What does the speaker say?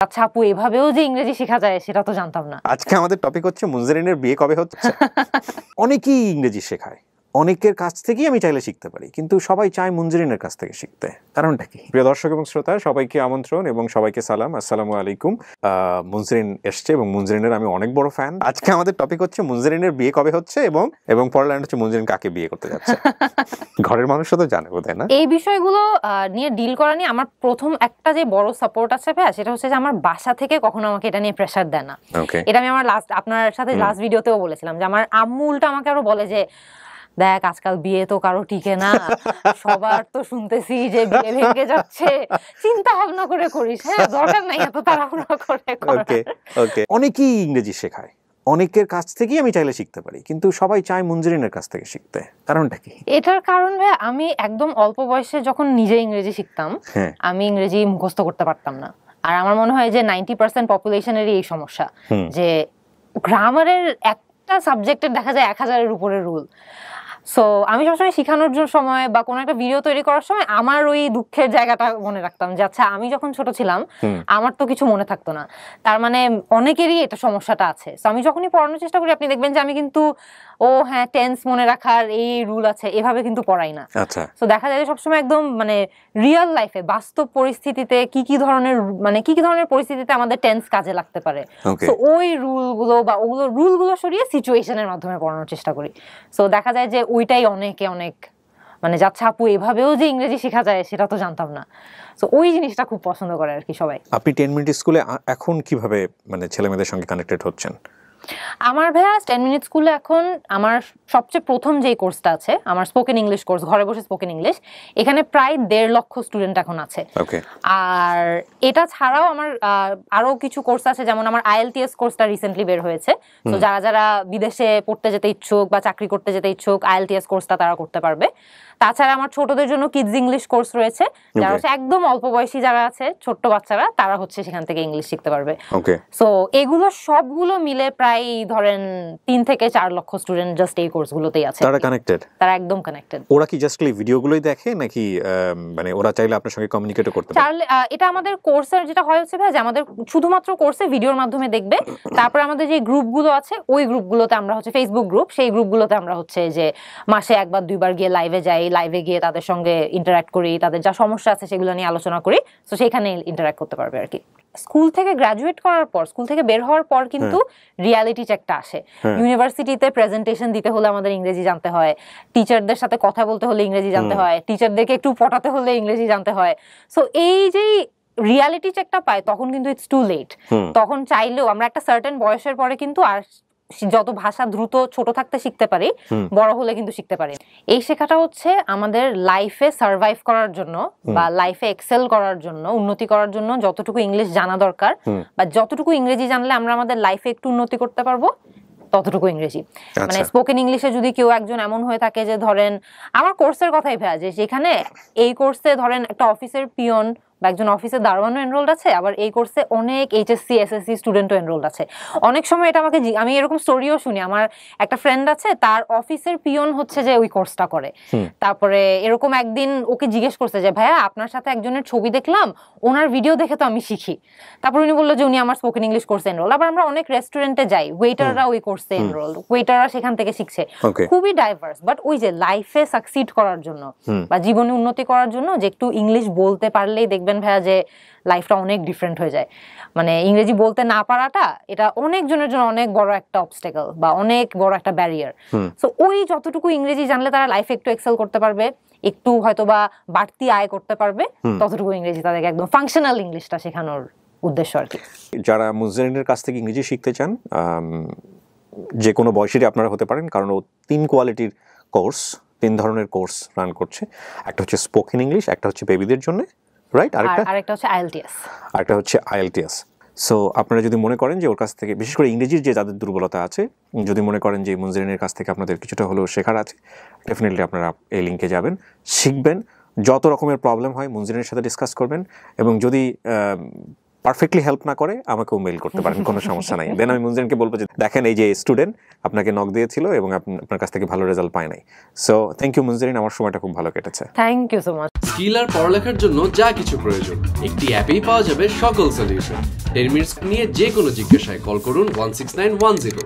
আচ্ছা আপু, এভাবেও যে ইংরেজি শেখা যায় সেটা তো জানতাম না। আজকে আমাদের টপিক হচ্ছে মুনজারিনের বিয়ে কবে হচ্ছে। অনেকেই ইংরেজি শেখায়, অনেকের কাছ থেকেই আমি চাইলে শিখতে পারি, কিন্তু সবাই চায় মুনজারিনের কাছ থেকে শিখতে। কারণটা কি? প্রিয় দর্শক এবং শ্রোতা, সবাইকে আমন্ত্রণ এবং সবাইকে সালাম, আসসালামু আলাইকুম। মুনজারিন এসছে এবং মুনজারিনের আমি অনেক বড় ফ্যান। আজকে আমাদের টপিক হচ্ছে মুনজারিনের বিয়ে কবে হচ্ছে এবং পরের লাইন হচ্ছে মুনজারিন কাকে বিয়ে করতে যাচ্ছে। ঘরের মানুষও তো জানে বোধহয় না এই বিষয়গুলো নিয়ে ডিল করা নিয়ে আমার প্রথম একটা যে বড় সাপোর্ট আছে ভাইয়া, সেটা হচ্ছে যে আমার বাসা থেকে কখনো আমাকে এটা নিয়ে প্রেসার দেয় না। এটা আমি আমার আপনার সাথে লাস্ট ভিডিওতেও বলেছিলাম যে আমার আম্মু উল্টা আমাকে আরো বলে যে দেখ আজকাল বিয়ে তো কারো টিকে না, সবার তো শুনতেছি যে বিয়ে ভেঙে যাচ্ছে, চিন্তা ভাবনা করে করিস, হ্যাঁ দরকার নাই এত তাড়াহুড়া করে। অনেকেই ইংরেজি শেখায়, অনেকের কাছ থেকেই আমি চাইলে শিখতে পারি, কিন্তু সবাই চায় মুনজারিনের কাছ থেকে শিখতে। কারণটা কি? এটার কারণ ভাই, আমি একদম অল্প বয়সে যখন নিজে ইংরেজি শিখতাম, আমি ইংরেজি মুখস্থ করতে পারতাম না। আর আমার মনে হয় যে 90% পপুলেশনেরই এই সমস্যা, যে গ্রামারের একটা সাবজেক্টের দেখা যায় 1000-এর উপরে রুল। সো আমি সবসময় শেখানোর সময় বা কোনো একটা ভিডিও তৈরি করার সময় আমার ওই দুঃখের জায়গাটা মনে রাখতাম যে আচ্ছা আমি যখন ছোট ছিলাম আমার তো কিছু মনে থাকতো না, তার মানে অনেকেরই এটা সমস্যাটা আছে। সো আমি যখনই পড়ানোর চেষ্টা করি আপনি দেখবেন যে আমি কিন্তু হ্যাঁ টেন্স মনে রাখার এই রুল আছে এভাবে কিন্তু পড়াই না। সো দেখা যায় সবসময় একদম মানে রিয়েল লাইফে বাস্তব পরিস্থিতিতে কি কি ধরনের পরিস্থিতিতে আমাদের টেন্স কাজে লাগতে পারে, সো ওই রুলগুলো বা ওগুলো রুলগুলো সরিয়ে সিচুয়েশনের মাধ্যমে পড়ানোর চেষ্টা করি। সো দেখা যায় যে ওইটাই অনেক মানে যাচ্ছে আপু এভাবেও যে ইংরেজি শেখা যায় সেটা তো জানতাম না। সো ওই জিনিসটা খুব পছন্দ করে আর কি সবাই। আপনি 10 মিনিট স্কুলে এখন কিভাবে মানে ছেলেমেয়েদের সঙ্গে কানেক্টেড হচ্ছেন? আমার ভাইয়া 10 মিনিট স্কুলে এখন আমার সবচেয়ে প্রথম যেই কোর্সটা আছে আমার স্পোকেন ইংলিশ কোর্স, ঘরে বসে স্পোকেন ইংলিশ, এখানে প্রায় 1.5 লক্ষ স্টুডেন্ট এখন আছে। আর এটা ছাড়াও আমার আরো কিছু কোর্স আছে, যেমন আমার IELTS কোর্সটা রিসেন্টলি বের হয়েছে। তো যারা বিদেশে পড়তে যেতে ইচ্ছুক বা চাকরি করতে যেতে ইচ্ছুক IELTS কোর্সটা তারা করতে পারবে। তাছাড়া আমার ছোটদের জন্য কিডস ইংলিশ কোর্স রয়েছে, যারা হচ্ছে একদম অল্প বয়সী যারা আছে ছোট্ট বাচ্চারা, তারা হচ্ছে সেখান থেকে ইংলিশ শিখতে পারবে। সো এগুলো সবগুলো মিলে প্রায় ধরেন 3 থেকে 4 লক্ষ স্টুডেন্ট জাস্ট এই কোর্সগুলোতেই আছে। তারা কানেক্টেড, তারা একদম কানেক্টেড। ওরা কি জাস্ট ভিডিওগুলোই দেখে নাকি মানে ওরা চাইলে আপনার সঙ্গে কমিউনিকেট করতে পারে? এটা আমাদের কোর্সের যেটা হয় হচ্ছে ভাই যে আমাদের শুধুমাত্র কোর্সে ভিডিওর মাধ্যমে দেখবে, তারপর আমাদের যে গ্রুপগুলো আছে ওই গ্রুপগুলোতে আমরা হচ্ছে ফেসবুক গ্রুপ, সেই গ্রুপগুলোতে আমরা হচ্ছে যে মাসে 1-2 বার গিয়ে লাইভে যাই, লাইভে গিয়ে তাদের সঙ্গে ইন্টারঅ্যাক্ট করি, তাদের যা সমস্যা আছে সেগুলো নিয়ে আলোচনা করি। তো সেখানে ইন্টারঅ্যাক্ট করতে পারবে আর কি। স্কুল থেকে গ্রাজুয়েট করার পর, স্কুল থেকে বের হওয়ার পর কিন্তু রিয়ালিটি চেকটা আসে। ইউনিভার্সিটিতে প্রেজেন্টেশন দিতে হলে আমাদের ইংরেজি জানতে হয়, টিচারদের সাথে কথা বলতে হলে ইংরেজি জানতে হয়, টিচারদেরকে একটু পটাতে হলে ইংরেজি জানতে হয়। সো এই যে রিয়ালিটি চেকটা পাই তখন কিন্তু ইটস টু লেট। তখন চাইলেও আমরা একটা সার্টেন বয়সের পরে কিন্তু আর যত ভাষা দ্রুত ছোট থাকতে শিখতে পারি, বড় হলে কিন্তু শিখতে পারি। এই শেখাটা হচ্ছে আমাদের লাইফে সার্ভাইভ করার জন্য বা লাইফে এক্সেল করার জন্য, উন্নতি করার জন্য যতটুকু ইংলিশ জানা দরকার বা যতটুকু ইংরেজি জানলে আমরা আমাদের লাইফে একটু উন্নতি করতে পারবো ততটুকু ইংরেজি। মানে স্পোকেন ইংলিশে যদি কেউ একজন এমন হয়ে থাকে যে ধরেন আমার কোর্সের কথাই ভাইয়া, যে সেখানে এই কোর্সে ধরেন একটা অফিসের পিয়ন বা একজন অফিসে দারোয়ানও এনরোলড আছে, আবার এই কোর্সে অনেক HSC SSC স্টুডেন্টও এনরোলড আছে। অনেক সময় এটা আমি এরকম স্টোরিও শুনি, আমার একটা ফ্রেন্ড আছে তার অফিসের পিয়ন হচ্ছে যে ওই কোর্সটা করে। তারপরে এরকম একদিন ওকে জিজ্ঞেস করছে যে ভাইয়া আপনার সাথে একজনের ছবি দেখলাম, ওনার ভিডিও দেখে তো আমি শিখি। তারপর উনি বললো যে উনি আমার স্পোকেন ইংলিশ কোর্সে এনরোল। আবার আমরা অনেক রেস্টুরেন্টে যাই, ওয়েটাররা ওই কোর্সে এনরোল, ওয়েটাররা সেখান থেকে শিখছে। খুবই ডাইভার্স। বাট ওই যে লাইফে সাকসিড করার জন্য বা জীবনে উন্নতি করার জন্য যে একটু ইংলিশ বলতে পারলেই দেখবেন ভাইয়া যে লাইফটা অনেক ডিফারেন্ট হয়ে যায়। মানে ইংরেজি বলতে না পারাটা এটা অনেকজনের জন্য অনেক বড় একটা অবস্টেকল বা অনেক বড় একটা ব্যারিয়ার। সো ওই যতটুকু ইংরেজি জানলে তারা লাইফে একটু এক্সেল করতে পারবে, একটু হয়তো বা বাড়তি আয় করতে পারবে, ততটুকু ইংরেজি তাদেরকে একদম ফাংশনাল ইংলিশটা শেখানোর উদ্দেশ্য আর কি। যারা মুনজারিনের কাছ থেকে ইংরেজি শিখতে চান, যে কোনো বয়সেরই আপনারা হতে পারেন, কারণ ও 3 কোয়ালিটির কোর্স, 3 ধরনের কোর্স রান করছে। একটা হচ্ছে স্পোকেন ইংলিশ, একটা হচ্ছে বেবিদের জন্য, রাইট, আরেকটা হচ্ছে IELTS। সো আপনারা যদি মনে করেন যে ওর কাছ থেকে, বিশেষ করে ইংরেজির যে যাদের দুর্বলতা আছে, যদি মনে করেন যে মুনজারিনের কাছ থেকে আপনাদের কিছুটা হলেও শেখার আছে, ডেফিনেটলি আপনারা এই লিঙ্কে যাবেন, শিখবেন। যত রকমের প্রবলেম হয় মুনজারিনের সাথে ডিসকাস করবেন, এবং যদি পারফেক্টলি হেল্প না করে আমাকেও মেইল করতে পারেন, কোনো সমস্যা নাই। দেন আমি মুনজিরিনকে বলবো যে দেখেন এই যে স্টুডেন্ট আপনাকে নক দিয়েছিল এবং আপনার কাছ থেকে ভালো রেজাল্ট পায় নাই। সো থ্যাংক ইউ মুনজিরিন, আমার সময়টা খুব ভালো কেটেছে। Thank you so much. Skill আর পড়ালেখার জন্য যা কিছু প্রয়োজন একটি অ্যাপেই পাওয়া যাবে সকল সলিউশন। 10 মিনিটস নিয়ে যে কোনো জিজ্ঞাসায় কল করুন 16910।